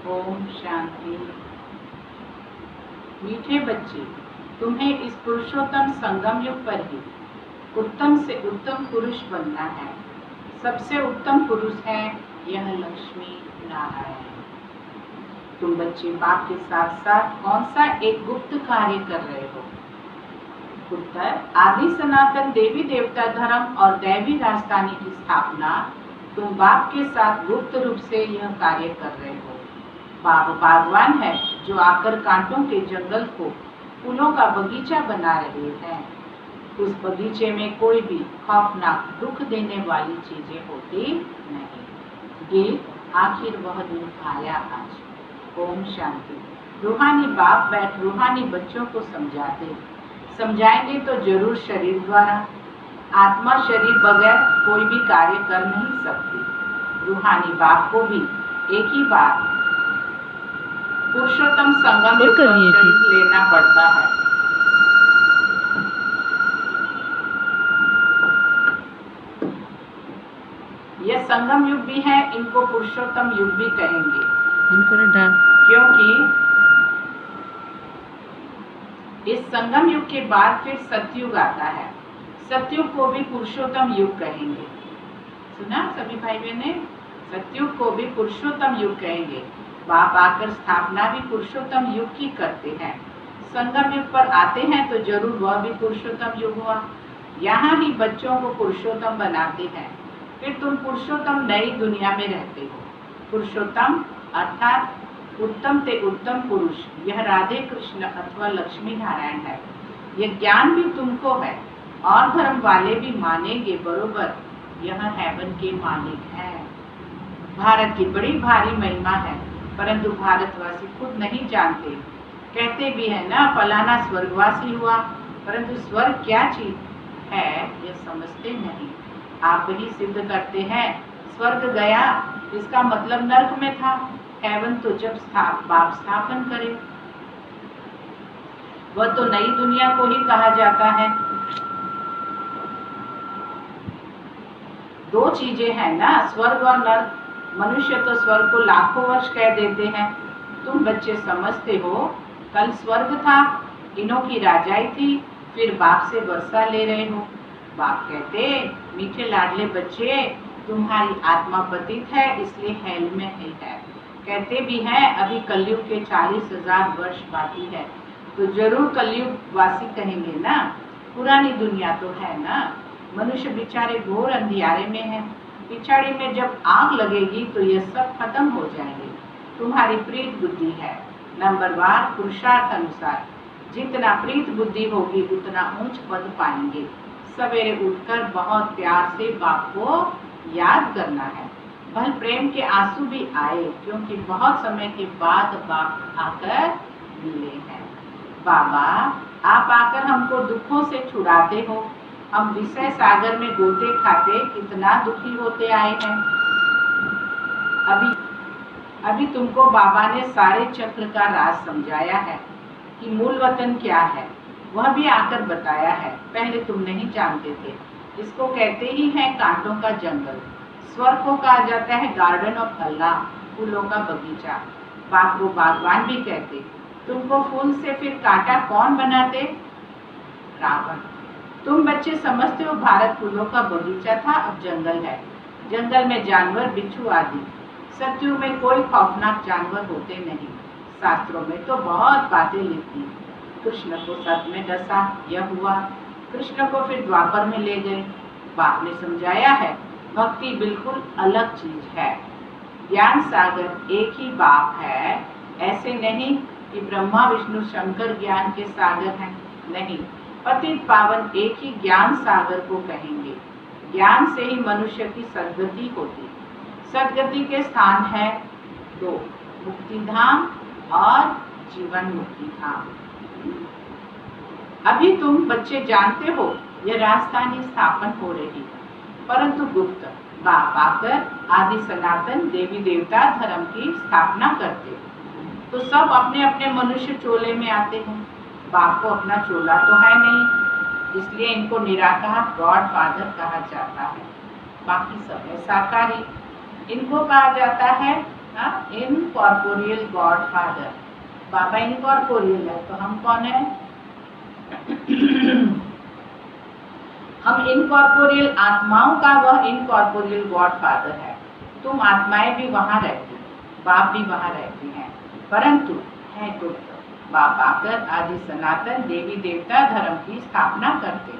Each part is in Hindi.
ओम शांति। मीठे बच्चे, तुम्हें इस पुरुषोत्तम संगम युग पर ही उत्तम से उत्तम पुरुष बनना है। सबसे उत्तम पुरुष है यह लक्ष्मी नारायण। तुम बच्चे बाप के साथ साथ कौन सा एक गुप्त कार्य कर रहे हो? उत्तर, आदि सनातन देवी देवता धर्म और दैवी राजधानी की स्थापना तुम बाप के साथ गुप्त रूप से यह कार्य कर रहे हो। बाप बागवान है जो आकर कांटों के जंगल को फूलों का बगीचा बना रहे हैं। उस बगीचे में कोई भी खौफनाक दुख देने वाली चीजें होती नहीं। ये आखिर वह दिन आया आज। ओम शांति। रूहानी बाप बैठ रूहानी बच्चों को समझाएंगे तो जरूर शरीर द्वारा। आत्मा शरीर बगैर कोई भी कार्य कर नहीं सकती। रूहानी बाप को भी एक ही बार पुरुषोत्तम संगम युग पर शरीर लेना पड़ता है। यह संगम युग भी है, इनको पुरुषोत्तम युग भी कहेंगे, क्योंकि इस संगम युग के बाद फिर सतयुग आता है। सतयुग को भी पुरुषोत्तम युग कहेंगे। सुना सभी भाई बहने? सतयुग को भी पुरुषोत्तम युग कहेंगे। बाप आकर स्थापना भी पुरुषोत्तम युग की करते हैं। संगम युग पर आते हैं तो जरूर वह भी पुरुषोत्तम युग हुआ। यहाँ ही बच्चों को पुरुषोत्तम बनाते हैं। फिर तुम पुरुषोत्तम नई दुनिया में रहते हो। पुरुषोत्तम अर्थात उत्तम से उत्तम पुरुष यह राधे कृष्ण अथवा लक्ष्मी नारायण है। यह ज्ञान भी तुमको है और धर्म वाले भी मानेंगे बरोबर यह हेवन के मालिक हैं। भारत की बड़ी भारी महिमा है, परंतु भारतवासी खुद नहीं जानते। कहते भी है ना फलाना स्वर्गवासी हुआ, परंतु स्वर्ग क्या चीज है यह समझते नहीं। आप ही सिद्ध करते हैं स्वर्ग गया, इसका मतलब नर्क में था। हेवन तो जब बाप स्थापन करे, वह तो नई दुनिया को ही कहा जाता है। दो चीजें हैं ना, स्वर्ग और नर्क। मनुष्य तो स्वर्ग को लाखों वर्ष कह देते हैं। तुम बच्चे समझते हो कल स्वर्ग था, इनों की राजाई थी, फिर बाप से वर्षा ले रहे हो। बाप कहते मीठे लाडले बच्चे, तुम्हारी आत्मा पतित है इसलिए हेल में ही है। कहते भी हैं अभी कलयुग के 40,000 वर्ष बाकी है, तो जरूर कलयुग वासी कहेंगे ना। पुरानी दुनिया तो है ना। मनुष्य बेचारे घोर अंधियारे में है। पिछाड़ी में जब आग लगेगी तो यह सब खत्म हो जाएंगे। तुम्हारी प्रीत बुद्धि है, नंबरवार पुरुषार्थ अनुसार जितना प्रीत बुद्धि होगी उतना ऊंच पद पाएंगे। सवेरे उठकर बहुत प्यार से बाप को याद करना है। भल प्रेम के आंसू भी आए, क्योंकि बहुत समय के बाद बाप आकर मिले हैं। बाबा आप आकर हमको दुखों से छुड़ाते हो। हम विषय सागर में गोते खाते कितना दुखी होते आए हैं। अभी तुमको बाबा ने सारे चक्र का राज समझाया है कि मूल वतन क्या है, वह भी आकर बताया है। पहले तुम नहीं जानते थे। इसको कहते ही है कांटों का जंगल। स्वर्ग को कहा जाता है गार्डन ऑफ अल्लाह, फूलों का बगीचा। बाप को बागवान भी कहते। तुमको फूल से फिर कांटा कौन बनाते? रावण। तुम बच्चे समझते हो भारत फूलों का बगीचा था, अब जंगल है। जंगल में जानवर बिच्छू आदि। सतयुग में कोई खौफनाक जानवर होते नहीं। शास्त्रों में तो बहुत बातें लिखी। कृष्ण को सत में डसा, यह हुआ। कृष्ण को फिर द्वापर में ले गए। बाप ने समझाया है भक्ति बिल्कुल अलग चीज है। ज्ञान सागर एक ही बाप है। ऐसे नहीं कि ब्रह्मा विष्णु शंकर ज्ञान के सागर हैं, नहीं। पतित पावन एक ही ज्ञान सागर को कहेंगे। ज्ञान से ही मनुष्य की सद्गति होती। सद्गति के स्थान है दो, मुक्ति धाम और जीवन मुक्ति धाम। अभी तुम बच्चे जानते हो यह राजधानी स्थापन हो रही, परंतु गुप्त। बाप आकर आदि सनातन देवी देवता धर्म की स्थापना करते, तो सब अपने अपने मनुष्य चोले में आते हैं। बाप को अपना चोला तो है नहीं, इसलिए इनको निराकार गॉड फादर कहा जाता है। बाकी सब है साकारी। इनको कहा जाता है इनकॉर्पोरियल गॉड फादर। बाबा इनकॉर्पोरियल है तो हम कौन है? हम इनकॉर्पोरियल आत्माओं का वह इनकॉर्पोरियल गॉड फादर है। तुम आत्माएं भी वहां रहती, बाप भी वहां रहती हैं, परंतु है गुप्त। बाप आकर आदि सनातन देवी देवता धर्म की स्थापना करते।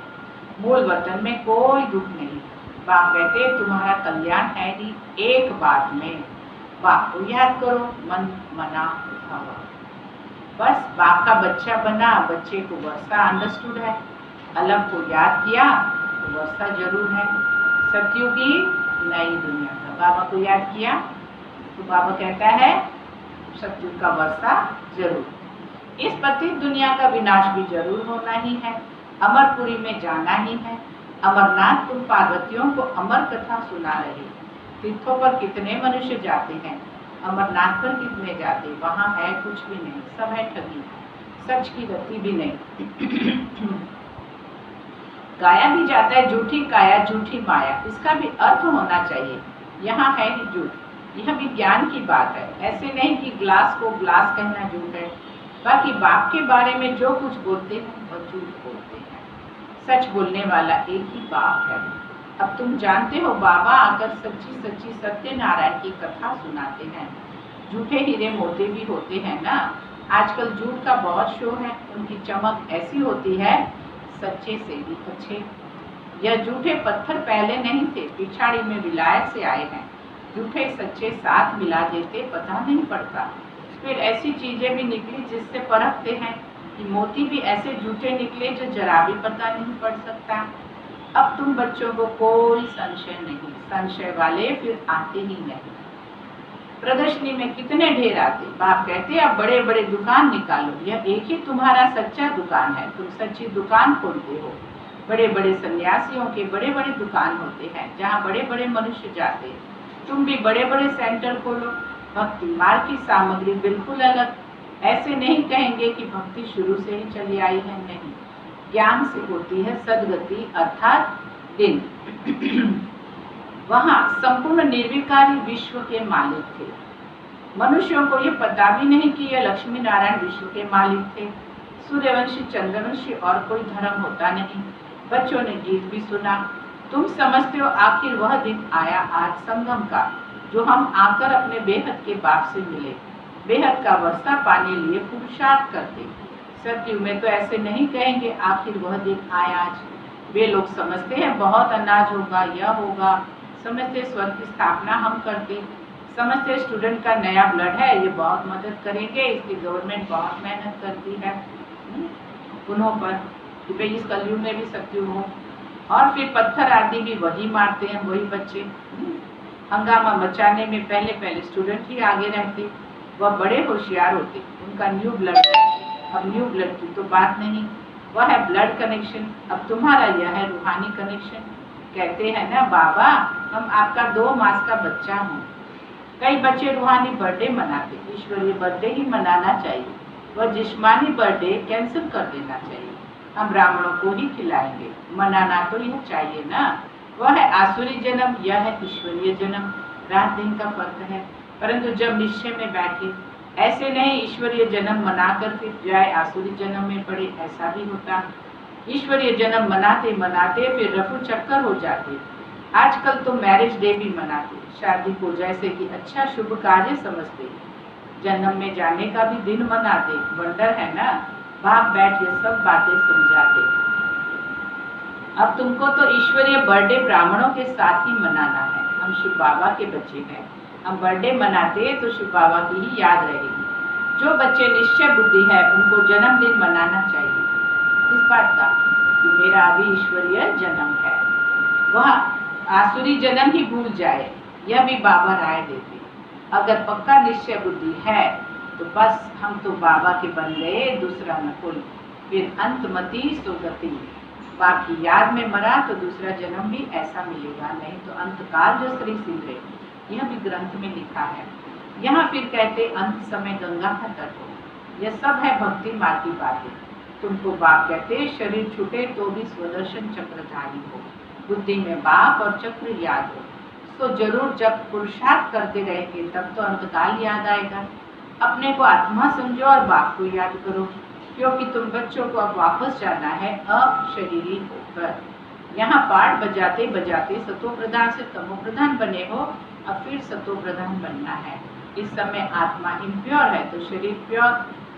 मूल वतन में कोई दुख नहीं। बाप कहते तुम्हारा कल्याण है ही एक बात में, बाप को याद करो, मन मना भव। बस बाप का बच्चा बना, बच्चे को वर्षा अंडरस्टूड है, अलग को याद किया तो वर्षा जरूर है। सतयुगी नई दुनिया का बाबा को याद किया तो बाबा कहता है सतयुग का वर्षा जरूर। इस पतित दुनिया का विनाश भी जरूर होना ही है, अमरपुरी में जाना ही है। अमरनाथ तुम पार्वतियों को अमर कथा सुना रहे। तीर्थों पर कितने मनुष्य जाते हैं, अमरनाथ पर कितने जाते, वहां है कुछ भी नहीं, सब है ठगी, सच की गति भी नहीं। गाया भी जाता है झूठी काया झूठी माया, इसका भी अर्थ होना चाहिए, यहाँ है ही झूठ। यह भी ज्ञान की बात है, ऐसे नहीं कि ग्लास को ग्लास कहना झूठ है। बाकी बाप के बारे में जो कुछ बोलते हैं वह झूठ बोलते हैं, सच बोलने वाला एक ही बाप है। अब तुम जानते हो बाबा आकर सच्ची सच्ची सत्यनारायण की कथा सुनाते हैं। झूठे हीरे मोती भी होते हैं ना, आजकल झूठ का बहुत शो है, उनकी चमक ऐसी होती है सच्चे से भी अच्छे। यह झूठे पत्थर पहले नहीं थे, पिछाड़ी में विलायत से आए हैं। झूठे सच्चे साथ मिला देते पता नहीं पड़ता। फिर ऐसी चीजें भी निकली जिससे परखते हैं कि मोती भी ऐसे झूठे निकले जो जरा भी पता नहीं पड़ सकता। अब तुम बच्चों को कोई संशय नहीं, संशय वाले फिर आते ही नहीं। प्रदर्शनी में कितने ढेर आते, बाप कहते अब बड़े बड़े दुकान निकालो, यह एक ही तुम्हारा सच्चा दुकान है, तुम सच्ची दुकान खोलते हो। बड़े बड़े सन्यासियों के बड़े बड़े दुकान होते हैं जहाँ बड़े बड़े मनुष्य जाते हैं। तुम भी बड़े बड़े सेंटर खोलो। भक्ति मार्ग की सामग्री बिल्कुल अलग, ऐसे नहीं कहेंगे कि भक्ति शुरू से ही चली आई है, नहीं। ज्ञान से होती है सदगति अर्थात दिन। वहाँ संपूर्ण निर्विकारी विश्व के मालिक थे। मनुष्यों को ये पता भी नहीं कि यह लक्ष्मी नारायण विश्व के मालिक थे। सूर्यवंशी चंद्रवंशी और कोई धर्म होता नहीं। बच्चों ने गीत भी सुना। तुम समझते हो आखिर वह दिन आया आज संगम का, जो हम आकर अपने बेहद के बाप से मिले, बेहद का वर्षा पाने लिए पुरुषार्थ करते। सत्युग में तो ऐसे नहीं कहेंगे आखिर वह दिन आया आज। वे लोग समझते हैं बहुत अनाज होगा, यह होगा, समझते स्वर्ग की स्थापना हम करते, समझते स्टूडेंट का नया ब्लड है, ये बहुत मदद करेंगे, इसकी गवर्नमेंट बहुत मेहनत करती है उन्हों पर कि भाई इस कलयुग में भी सत्युग हो। और फिर पत्थर आदि भी वही मारते हैं वही बच्चे। हंगामा मचाने में पहले पहले स्टूडेंट ही आगे रहते, वह बड़े होशियार होते, उनका न्यू ब्लड है। अब न्यू ब्लड की तो बात नहीं, वह है ब्लड कनेक्शन। अब तुम्हारा यह है रूहानी कनेक्शन। कहते हैं ना बाबा हम आपका 2 मास का बच्चा हूँ। कई बच्चे रूहानी बर्थडे मनाते, ईश्वरीय बर्थडे ही मनाना चाहिए, वह जिस्मानी बर्थडे कैंसिल कर देना चाहिए। हम ब्राह्मणों को ही खिलाएंगे, मनाना तो यह चाहिए ना। वह है आसुरी जन्म, यह है ईश्वरीय जन्म, रात दिन का फर्क है। परंतु जब निश्चय में बैठे, ऐसे नहीं ईश्वरीय जन्म मनाकर फिर जाए आसुरी जन्म में पड़े, ऐसा भी होता। ईश्वरीय जन्म मनाते मनाते फिर रफू चक्कर हो जाते। आजकल तो मैरिज डे भी मनाते, शादी को जैसे कि अच्छा शुभ कार्य समझते, जन्म में जाने का भी दिन मनाते। वंडर है ना, बाप बैठ ये सब बातें समझाते। अब तुमको तो ईश्वरीय बर्थडे ब्राह्मणों के साथ ही मनाना है। हम शिव बाबा के बच्चे हैं, हम बर्थडे मनाते तो शिव बाबा की ही याद रहेगी। जो बच्चे निश्चय बुद्धि है उनको जन्मदिन मनाना चाहिए। इस बात का कि मेरा अभी ईश्वरीय जन्म है, वह आसुरी जन्म ही भूल जाए, यह भी बाबा राय देते। अगर पक्का निश्चय बुद्धि है तो बस हम तो बाबा के बन गए, दूसरा न कोई। फिर अंतमति सुगति, बाप की याद में मरा तो दूसरा जन्म भी ऐसा मिलेगा, नहीं तो अंतकाल जो श्री सिंह, यह भी ग्रंथ में लिखा है। यहाँ फिर कहते अंत समय गंगा का तट हो। यह सब है भक्ति मार्ग की बातें। तुमको बाप कहते शरीर छूटे तो भी स्वदर्शन चक्रधारी हो, बुद्धि में बाप और चक्र याद हो। इसको जरूर जब पुरुषार्थ करते रहेंगे तब तो अंतकाल याद आएगा। अपने को आत्मा समझो और बाप को याद करो, क्योंकि तुम बच्चों को अब वापस जाना है अशरीरी होकर। यहाँ पाठ बजाते बजाते सतो प्रधान से तमो प्रधान बने हो, अब फिर सतो प्रधान बनना है। इस समय आत्मा इम्प्योर है तो शरीर प्योर,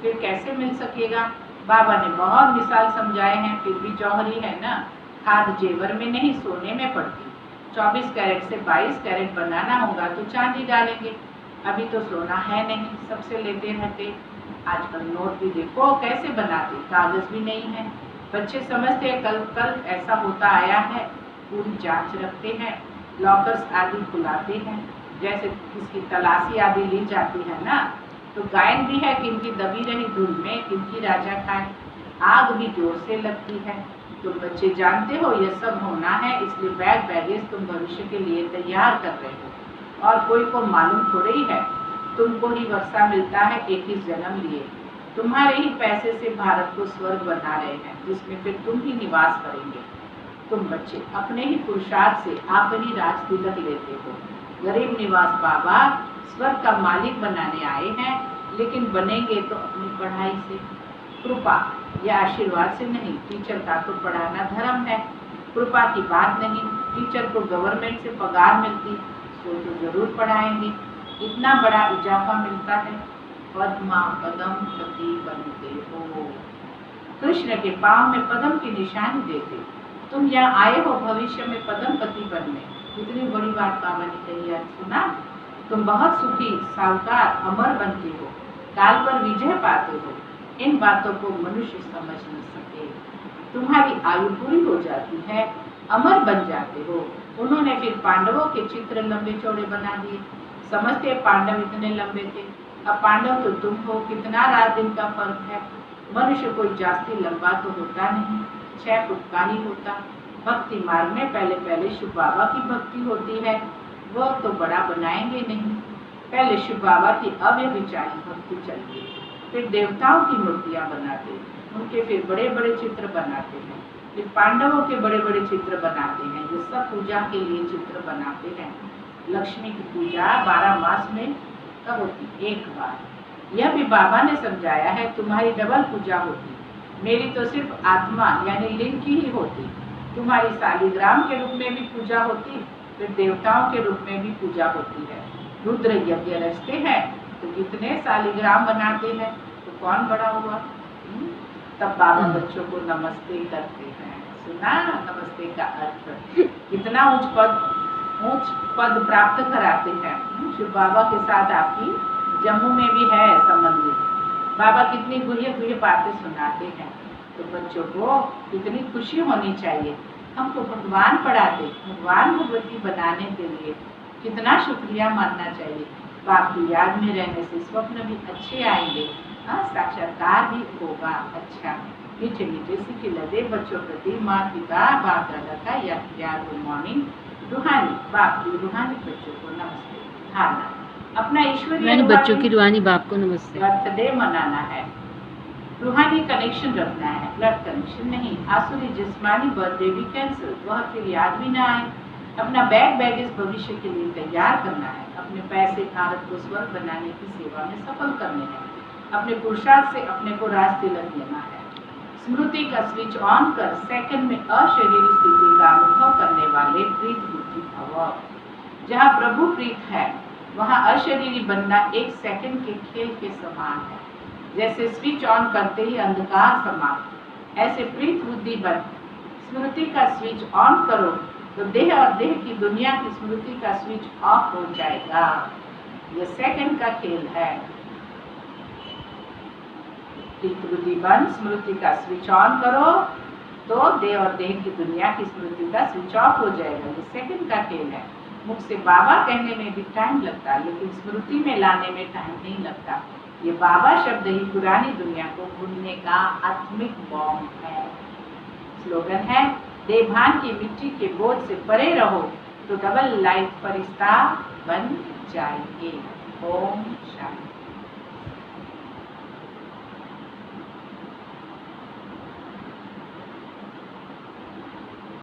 फिर कैसे मिल सकेगा? बाबा ने बहुत मिसाल समझाए हैं, फिर भी जौहरी है ना। खाद जेवर में नहीं सोने में पड़ती। 24 कैरेट से 22 कैरेट बनाना होगा तो चांदी डालेंगे, अभी तो सोना है नहीं, सबसे लेते रहते। आजकल नोट भी देखो कैसे बनाते, कागज भी नहीं है। बच्चे समझते हैं कल कल ऐसा होता आया है, पूरी जांच रखते हैं, लॉकर्स आदि खुलाते हैं, जैसे किसकी तलाशी आदि ली जाती है ना। तो गायन भी है, किनकी दबी रही धूल में किनकी राजा खाए, आग भी जोर से लगती है। तुम बच्चे जानते हो यह सब होना है, इसलिए बैग बैगेज तुम भविष्य के लिए तैयार कर रहे हो। और कोई को मालूम थोड़े ही है, तुमको ही वर्षा मिलता है 21 जन्म लिए। तुम्हारे ही पैसे से भारत को स्वर्ग बना रहे हैं, जिसमें फिर तुम ही निवास करेंगे। तुम बच्चे अपने ही पुरुषार्थ से आप ही राज तिलक लेते हो। गरीब निवास बाबा स्वर्ग का मालिक बनाने आए हैं, लेकिन बनेंगे तो अपनी पढ़ाई से, कृपा या आशीर्वाद से नहीं। टीचर का तो पढ़ाना धर्म है, कृपा की बात नहीं। टीचर को गवर्नमेंट से पगार मिलती तो जरूर पढ़ाएंगे, इतना बड़ा इजाफा मिलता है। पद्मा पदम पति बनते हो, कृष्ण के पांव में पदम की निशानी देते। तुम यहाँ आए हो भविष्य में पदम पति बनने, इतनी बड़ी बात बाबा ने कही है, सुना? तुम बहुत सुखी सावकार अमर बनते हो, काल पर विजय पाते हो। इन बातों को मनुष्य समझ नहीं सके। तुम्हारी आयु पूरी हो जाती है, अमर बन जाते हो। उन्होंने फिर पांडवों के चित्र लंबे चौड़े बना दिए। समझते पांडव इतने लंबे थे, अब पांडव तो तुम हो, कितना रात दिन का फर्क है। मनुष्य कोई जास्ती लंबा तो होता नहीं, 6 फुट का ही होता। भक्ति मार्ग में पहले पहले शिव बाबा की भक्ति होती है, वो तो बड़ा बनाएंगे नहीं। पहले शिव बाबा की अव्यभिचारी भक्ति चलती, फिर देवताओं की मूर्तियां बनाते, उनके फिर बड़े बड़े चित्र बनाते हैं, फिर पांडवों के बड़े बड़े चित्र बनाते हैं। ये सब पूजा के लिए चित्र बनाते हैं। लक्ष्मी की पूजा 12 मास में कब होती? एक बार। यह भी बाबा ने समझाया है, तुम्हारी डबल पूजा होती, मेरी तो सिर्फ आत्मा यानी लिंग की ही होती। तुम्हारी शालिग्राम के रूप में भी पूजा होती, फिर देवताओं के रूप में भी पूजा होती है। रुद्र यज्ञ रचते हैं तो कितने शालिग्राम बनाते हैं, तो कौन बड़ा हुआ? तब बाबा बच्चों को नमस्ते करते हैं। सुना नमस्ते का अर्थ? कितना ऊंच पद प्राप्त कराते हैं। शिव बाबा के साथ आपकी जम्मू में भी है संबंधित। बाबा कितनी गुह्य बातें सुनाते हैं, तो बच्चों को कितनी खुशी होनी चाहिए। हमको भगवान पढ़ाते, भगवान भगवती बनाने के लिए कितना शुक्रिया मानना चाहिए। बाप की याद में रहने से स्वप्न भी अच्छे आएंगे, साक्षात्कार भी होगा अच्छा। मीठे मीठे सीखे लदे बच्चों प्रति माता पिता बाप दादा का याद गुड मॉर्निंग। रूहानी बाप की रूहानी बच्चों को नमस्ते। धारणा अपना ईश्वरीय बच्चों की रूहानी बाप को नमस्ते। बर्थडे मनाना है, रूहानी कनेक्शन रखना है, ब्लड कनेक्शन नहीं। आसुरी जिस्मानी बर्थडे भी कैंसिल, वह फिर याद भी ना आए। अपना बैग बैगेज भविष्य के लिए तैयार करना है। अपने पैसे भारत को स्वर्ग बनाने की सेवा में सफल करने हैं। अपने पुरुषार्थ से अपने को राज तिलक लेना है। स्मृति का स्विच ऑन कर सेकंड में अशरीरी स्थिति का अनुभव करने वाले प्रीत बुद्धि भव। जहाँ प्रभु प्रीत है वहाँ अशरीरी बनना 1 सेकंड के खेल के समान है। जैसे स्विच ऑन करते ही अंधकार समाप्त, ऐसे प्रीत बुद्धि बन स्मृति का स्विच ऑन करो तो देह और देह की दुनिया की स्मृति का स्विच ऑफ हो जाएगा। यह सेकंड का खेल है। प्रीत बुद्धि बन स्मृति का स्विच ऑन करो तो देह और देह की दुनिया की स्मृति का स्विच ऑफ हो जाएगा। ये सेकंड का खेल है। मुख से बाबा कहने में भी टाइम लगता है, लेकिन स्मृति में लाने में टाइम नहीं लगता। ये बाबा शब्द ही पुरानी दुनिया को भूलने का आत्मिक बॉम्ब है। स्लोगन है, देवभान की मिट्टी के बोझ से परे रहो तो डबल लाइफ फरिश्ता बन जाएंगे। ओम शांति।